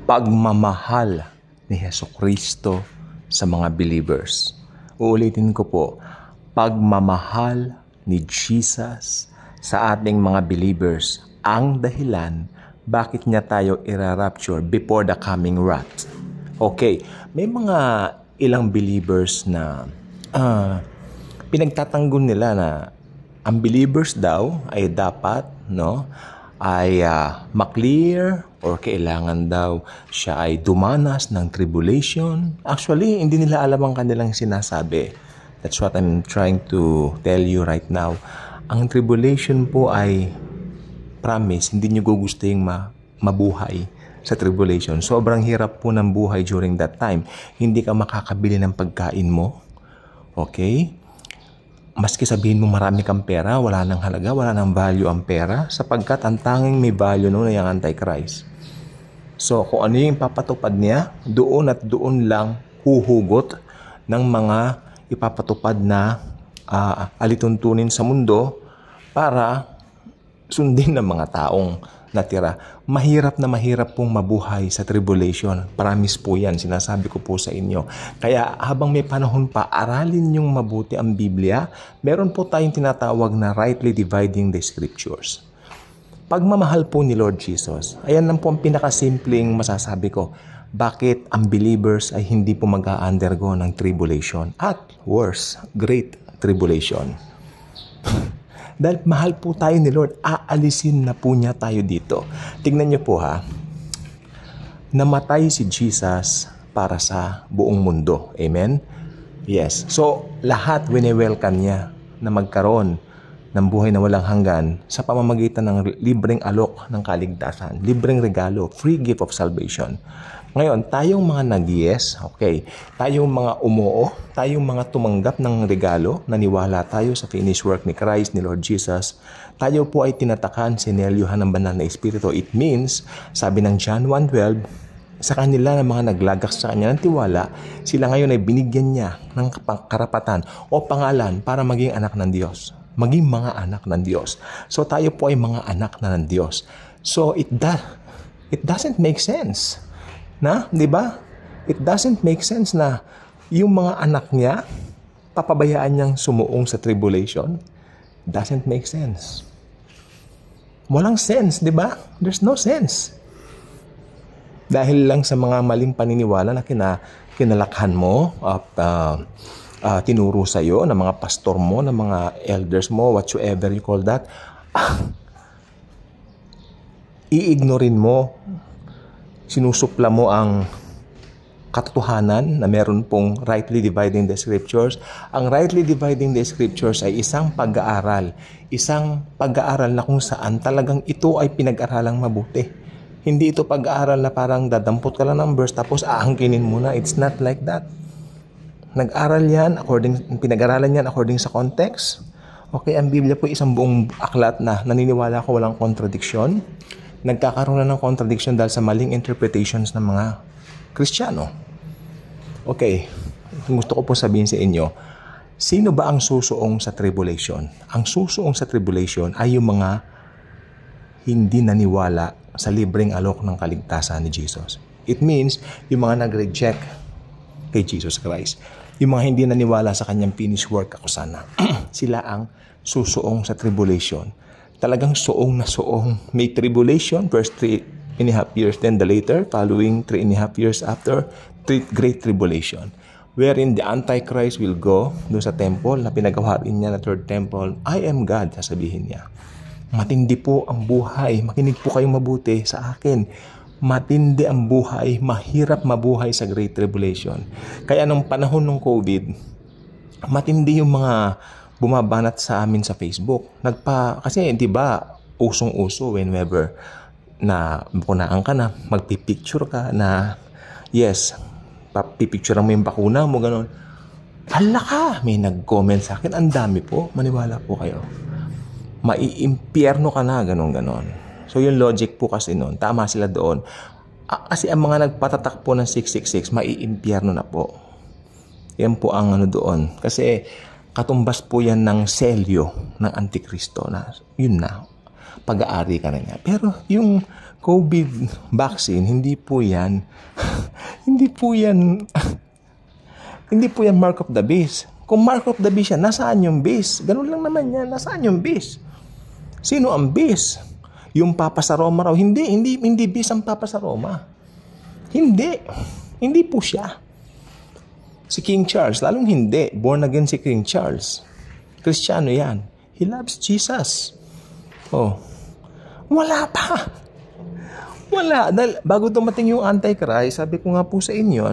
pagmamahal ni Hesukristo sa mga believers. Uulitin ko po, pagmamahal ni Jesus sa ating mga believers ang dahilan bakit niya tayo ira-rapture before the coming wrath. Okay, may mga ilang believers na pinagtatanggol nila na ang believers daw ay dapat maklear or kailangan daw siya ay dumanas ng tribulation. Actually, hindi nila alam ang kanilang sinasabi. That's what I'm trying to tell you right now. Ang tribulation po ay promise, hindi nyo gugustuhin mabuhay sa tribulation. Sobrang hirap po ng buhay during that time. Hindi ka makakabili ng pagkain mo. Okay? Maski sabihin mo marami kang pera, wala nang halaga, wala nang value ang pera, sapagkat ang tanging may value noon ay ang Antichrist. So, kung ano yung papatupad niya, doon at doon lang huhugot ng mga ipapatupad na alituntunin sa mundo para sundin ng mga taong natira. Mahirap pong mabuhay sa tribulation. Promise po yan, sinasabi ko po sa inyo. Kaya habang may panahon pa, aralin niyong mabuti ang Biblia. Meron po tayong tinatawag na rightly dividing the scriptures. Pagmamahal po ni Lord Jesus, ayan lang po ang pinakasimpleng masasabi ko. Bakit ang believers ay hindi po mag-undergo ng tribulation? At worse, great tribulation. Dahil mahal po tayo ni Lord, aalisin na po niya tayo dito. Tingnan niyo po namatay si Jesus para sa buong mundo. Amen? Yes. So, lahat wini-welcome niya na magkaroon ng buhay na walang hanggan sa pamamagitan ng libreng alok ng kaligtasan, libreng regalo, free gift of salvation. Ngayon, tayong mga nag-yes, okay, tayong mga umuo, tayong mga tumanggap ng regalo, naniwala tayo sa finished work ni Christ, ni Lord Jesus, tayo po ay tinatakan, sinelyuhan ng banal na Espiritu. It means, sabi ng John 1:12, sa kanila na mga naglagak sa kanya ng tiwala, sila ngayon ay binigyan niya ng karapatan o pangalan para maging anak ng Diyos. Maging mga anak ng Diyos. So tayo po ay mga anak na ng Diyos. So it doesn't make sense. Di ba? It doesn't make sense na yung mga anak niya, papabayaan niyang sumuong sa tribulation. Doesn't make sense. Walang sense, di ba? There's no sense. Dahil lang sa mga maling paniniwala na kinalakhan mo at tinuro sa'yo ng mga pastor mo, ng mga elders mo, whatsoever you call that, i-ignorin mo, sinusupla mo ang katotohanan na meron pong rightly dividing the scriptures. Ang rightly dividing the scriptures ay isang pag-aaral na kung saan talagang ito ay pinag-aralang mabuti. Hindi ito pag-aaral na parang dadampot ka lang ng verse tapos aangkinin mo na. It's not like that. Pinag-aralan yan according sa context. Okay, ang Biblia po isang buong aklat na naniniwala ko walang contradiction. Nagkakaroon na ng contradiction dahil sa maling interpretations ng mga Kristiyano. Okay, gusto ko po sabihin sa inyo, sino ba ang susuong sa tribulation? Ang susuong sa tribulation ay yung mga hindi naniwala sa libreng alok ng kaligtasan ni Jesus. It means, yung mga nag-reject kay Jesus Christ. Yung mga hindi naniwala sa kanyang finished work ako sana. Sila ang susuong sa tribulation. Talagang suong na suong. May tribulation, first 3.5 years, then the later, following 3.5 years after, great tribulation. Wherein the Antichrist will go doon sa temple na pinagawain niya na third temple. I am God, sasabihin niya. Matindi po ang buhay. Makinig po kayong mabuti sa akin. Matindi ang buhay. Mahirap mabuhay sa great tribulation. Kaya nung panahon ng COVID, matindi yung mga bumabanat sa amin sa Facebook. Kasi di ba usong-uso whenever na bakunaan ka na, magpipicture ka na, yes, papipicture mo yung bakuna mo, gano'n. Hala ka! May nag-comment sa akin. Ang dami po. Maniwala po kayo. Maiimpyerno ka na, gano'n. So yung logic po kasi noon, tama sila doon. Kasi ang mga nagpatatak po ng 666, maiimpyerno na po. Yan po ang doon. Kasi katumbas po yan ng selyo ng Antikristo na yun na. pag-aari ka na niya. Pero yung COVID vaccine, hindi po yan, hindi po yan mark of the beast. Kung mark of the beast yan, nasaan yung beast? Ganun lang naman yan, nasaan yung beast? Sino ang beast? Yung Papa sa Roma raw? Hindi beast ang Papa sa Roma. Hindi po siya. Si King Charles, lalong hindi. Born again si King Charles. Kristiyano yan. He loves Jesus. Oh. Wala pa. Wala. Dahil bago dumating yung Antichrist, sabi ko nga po sa inyo,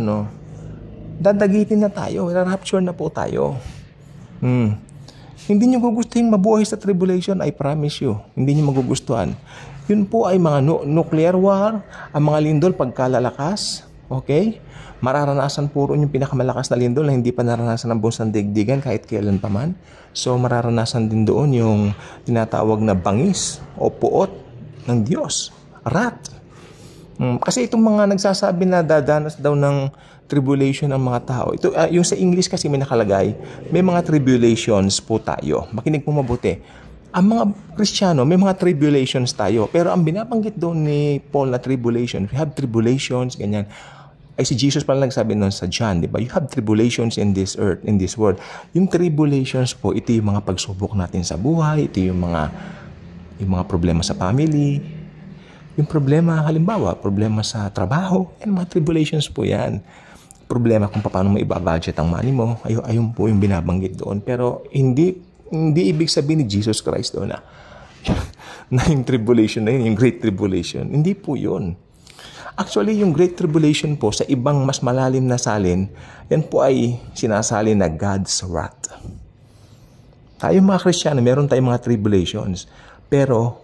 dadagitin na tayo. Rapture na po tayo. Hindi nyo gugustuhin mabuhay sa tribulation, I promise you. Hindi nyo magugustuhan. Yun po ay mga nuclear war, ang mga lindol pagkalalakas. Okay? Mararanasan puro yung pinakamalakas na lindol na hindi pa naranasan ng buong sandigdigan kahit kailan pa man. So mararanasan din doon yung tinatawag na bangis o puot ng Diyos. Rat. Kasi itong mga nagsasabi na dadanas daw ng tribulation ng mga tao. Ito, yung sa English kasi may nakalagay, may mga tribulations po tayo. Makinig po mabuti. Ang mga Kristiyano, may mga tribulations tayo. Pero ang binabanggit doon ni Paul na tribulation, we have tribulations, ganyan. Ay si Jesus pala nagsabi noon sa John, di ba? You have tribulations in this earth, in this world. Yung tribulations po, ito yung mga pagsubok natin sa buhay, ito yung mga problema sa family, yung problema, halimbawa, problema sa trabaho, yan mga tribulations po yan. Problema kung paano mo ibabudget ang money mo, ayun po yung binabanggit doon. Pero hindi ibig sabihin ni Jesus Christ doon na yung tribulation na yun, yung great tribulation. Hindi po yun. Actually, yung Great Tribulation po, sa ibang mas malalim na salin, yan po ay sinasalin na God's wrath. Tayo mga Kristiyano, meron tayong mga tribulations. Pero,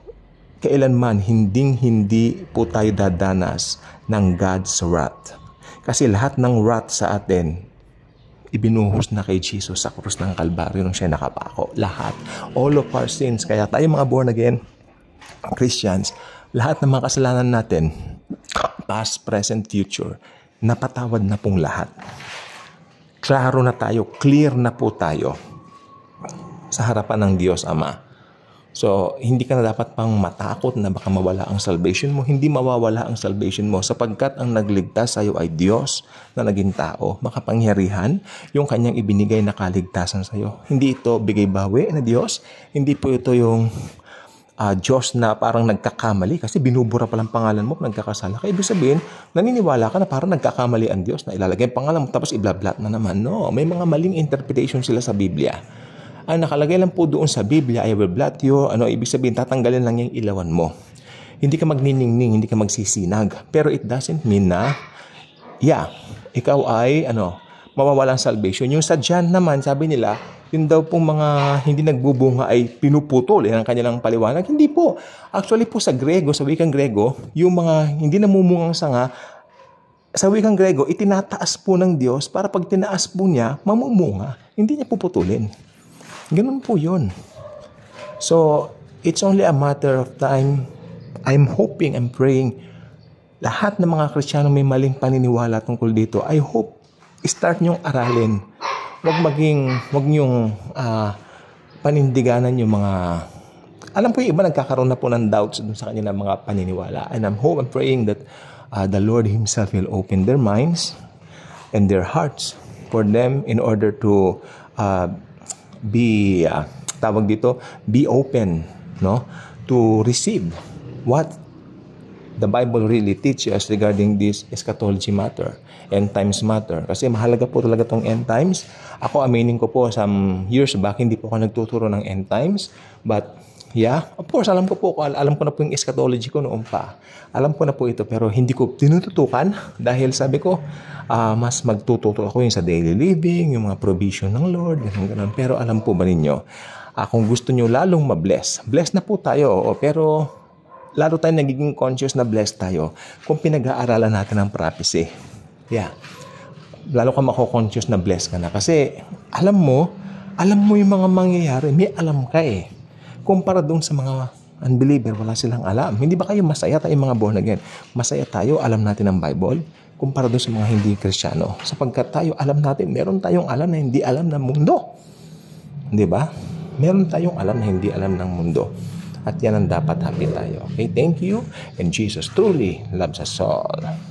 kailanman, hindi po tayo dadanas ng God's wrath. Kasi lahat ng wrath sa atin, ibinuhos na kay Jesus sa krus ng Kalbaryo nung siya nakapako. Lahat. All of our sins. Kaya tayo mga born again Christians, lahat ng mga kasalanan natin, past, present, future, napatawad na pong lahat. Klaro na tayo, clear na po tayo sa harapan ng Diyos Ama. So, hindi ka na dapat pang matakot na baka mawala ang salvation mo. Hindi mawawala ang salvation mo sapagkat ang nagligtas sa iyo ay Diyos na naging tao, makapangyarihan, yung kanyang ibinigay na kaligtasan sa iyo. Hindi ito bigay-bawi na Diyos. Hindi po ito yung Diyos na parang nagkakamali kasi binubura pa lang pangalan mo kung nagkakasala ka. Ibig sabihin, naniniwala ka na parang nagkakamali ang Diyos na ilalagay ang pangalan mo tapos iblablat na naman. No, may mga maling interpretation sila sa Biblia. Ang nakalagay lang po doon sa Biblia, I will blot you. Ibig sabihin, tatanggalin lang yung ilawan mo. Hindi ka magniningning, hindi ka magsisinag. Pero it doesn't mean na, ikaw ay, mawawalan salvation. Yung sa John naman, sabi nila, yun daw pong mga hindi nagbubunga ay pinuputol ang kanilang paliwanag. Hindi po. Actually po sa Grego, sa wikang Grego, yung mga hindi namumungang sanga, sa wikang Grego, itinataas po ng Diyos para pag tinaas po niya, mamumunga. Hindi niya puputulin. Ganun po yun. So, it's only a matter of time. I'm hoping, I'm praying, lahat ng mga Kristiyano may maling paniniwala tungkol dito. I hope, start niyong aralin. Wag niyong panindiganan yung mga, alam ko yung iba nagkakaroon na po ng doubts dun sa kanilang mga paniniwala. And I'm praying that the Lord Himself will open their minds and their hearts for them in order to be open, to receive what the Bible really teaches regarding this eschatology matter, end times matter. Kasi mahalaga po talaga tong end times. Ako, aminin ko po, some years back, hindi po ako nagtuturo ng end times. But, of course, alam ko na po yung eschatology ko noon pa. Alam ko na po ito, pero hindi ko tinututukan dahil sabi ko, mas magtututo ako yung sa daily living, yung mga provision ng Lord, ganun. Pero alam po ba ninyo, kung gusto nyo lalong bless na po tayo, pero lalo tayo nagiging conscious na blessed tayo kung pinag-aaralan natin ang prophecy. Lalo ka mako-conscious na blessed ka na. Kasi alam mo yung mga mangyayari, may alam ka eh. Kumpara doon sa mga unbeliever, wala silang alam. Hindi ba kayo masaya tayo mga born again? Masaya tayo, alam natin ang Bible, kumpara doon sa mga hindi Kristiyano. Sapagkat tayo, alam natin, meron tayong alam na hindi alam ng mundo. Di ba? Meron tayong alam na hindi alam ng mundo. At yan ang dapat happy tayo. Okay, thank you. And Jesus truly loves us all.